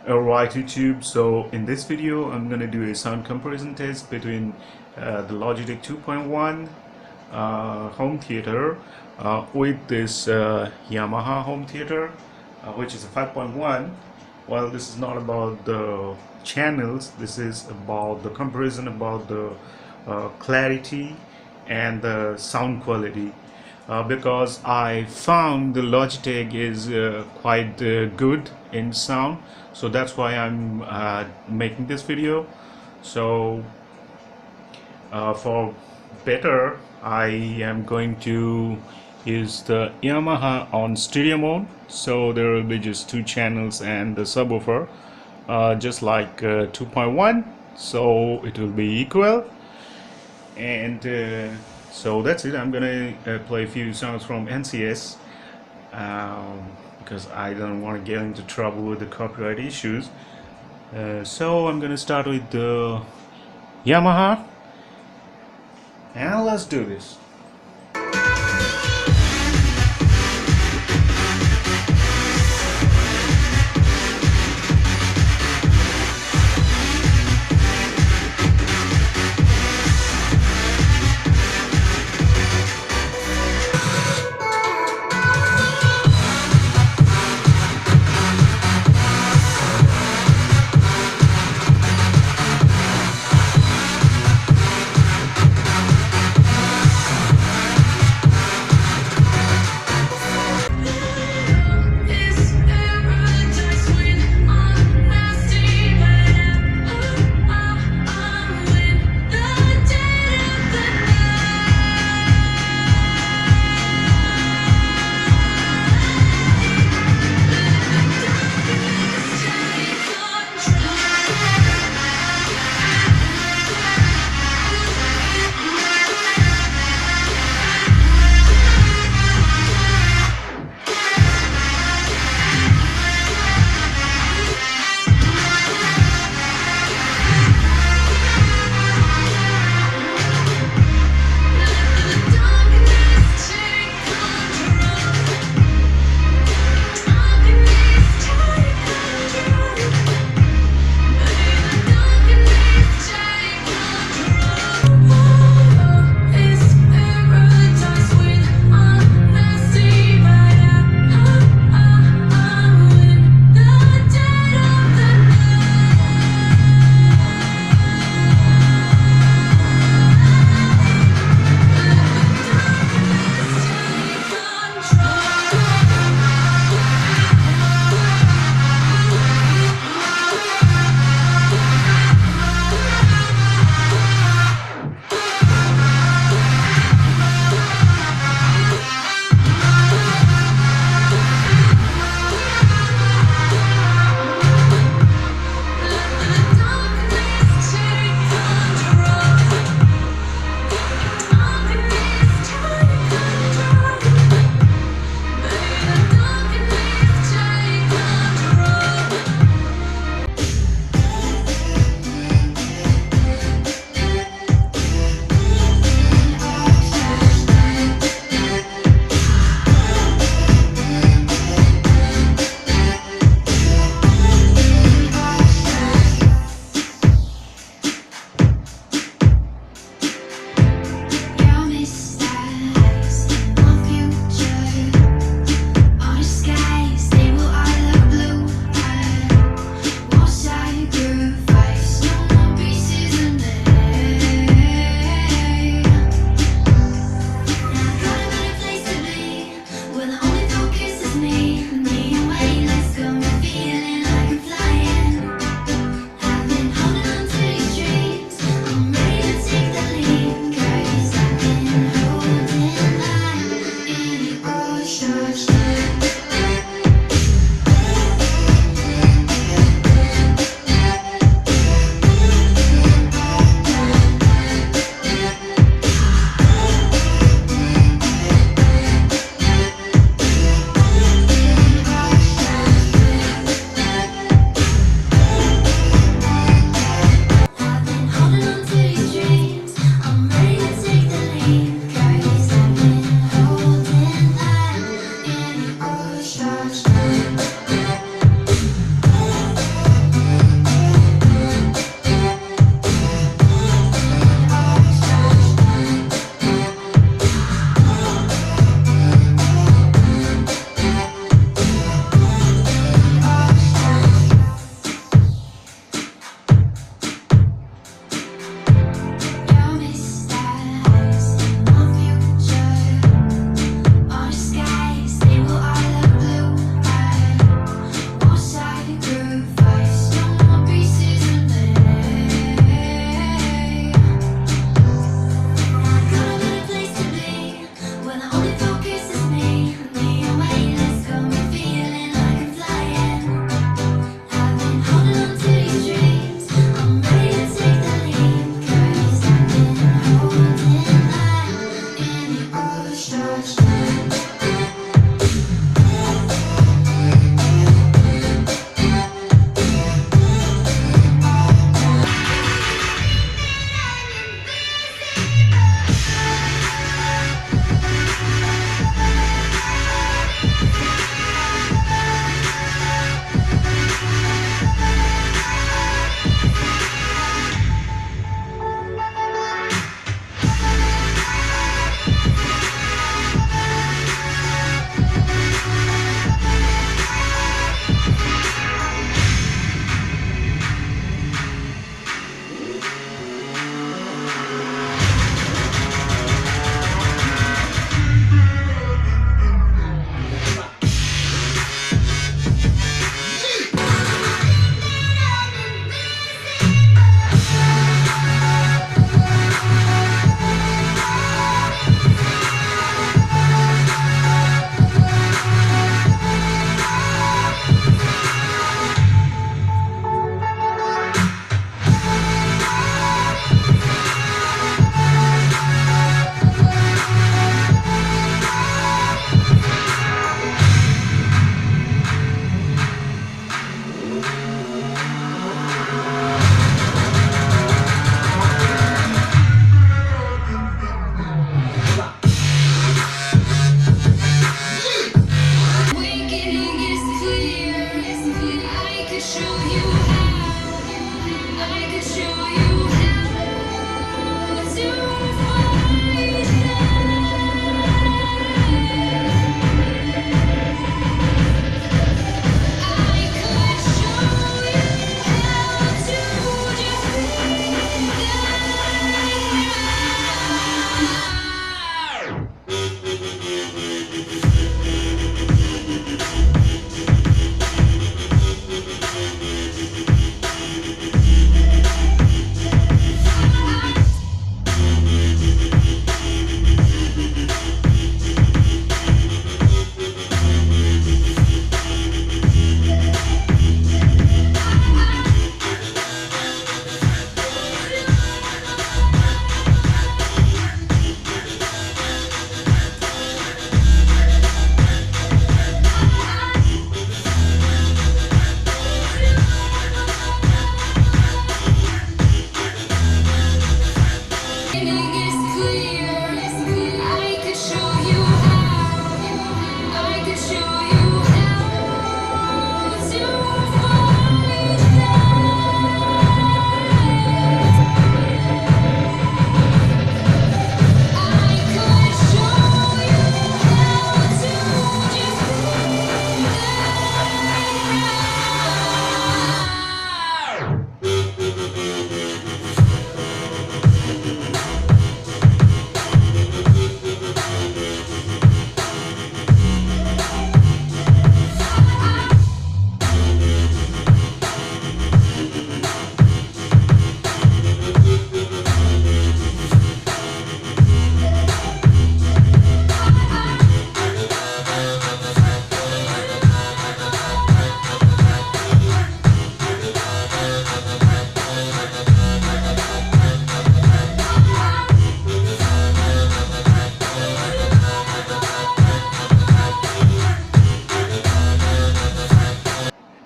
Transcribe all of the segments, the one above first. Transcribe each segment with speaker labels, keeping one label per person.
Speaker 1: Alright YouTube, so in this video I'm going to do a sound comparison test between the Logitech 2.1 home theater with this Yamaha home theater which is a 5.1. Well, this is not about the channels, this is about the comparison, about the clarity and the sound quality. Because I found the Logitech is quite good in sound, so that's why I'm making this video. So for better, I am going to use the Yamaha on stereo mode, so there will be just two channels and the subwoofer, just like 2.1, so it will be equal. And so that's it. I'm gonna play a few songs from NCS because I don't want to get into trouble with the copyright issues. So I'm gonna start with the Yamaha, and let's do this.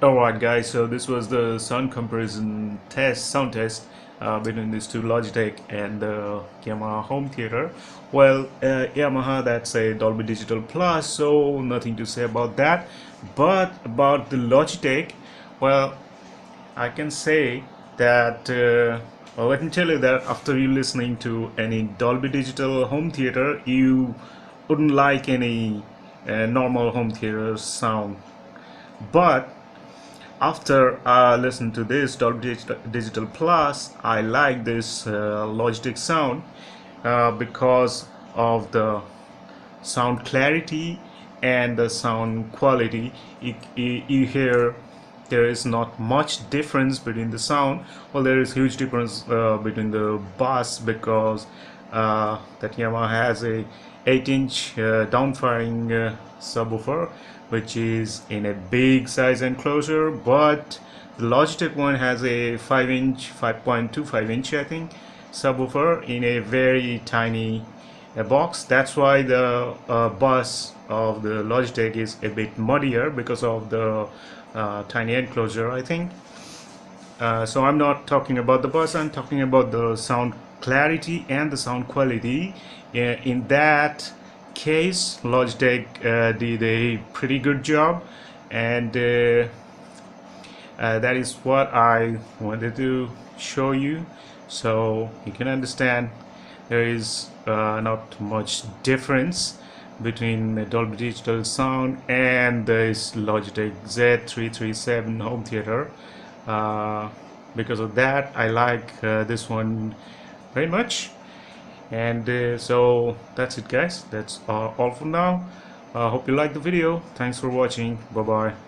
Speaker 1: Alright guys, so this was the sound comparison sound test between these two Logitech and the Yamaha home theater. Well, Yamaha, that's a Dolby Digital Plus, so nothing to say about that. But about the Logitech, well, I can say that, well, let me tell you that after you listening to any Dolby Digital home theater, you wouldn't like any normal home theater sound. But after I listened to this Dolby Digital Plus, I like this Logitech sound because of the sound clarity and the sound quality. You hear there is not much difference between the sound. Well, there is huge difference between the bass because that Yamaha has a 8-inch downfiring subwoofer, which is in a big size enclosure, but the Logitech one has a 5-inch 5.25-inch I think subwoofer in a very tiny box. That's why the bass of the Logitech is a bit muddier because of the tiny enclosure, I think. So I'm not talking about the bass, I'm talking about the sound clarity and the sound quality. In that case, Logitech did a pretty good job, and that is what I wanted to show you, so you can understand there is not much difference between the Dolby Digital sound and this Logitech Z337 home theater. Because of that, I like this one very much. And so that's it guys, that's all for now. Hope you liked the video. Thanks for watching. Bye bye.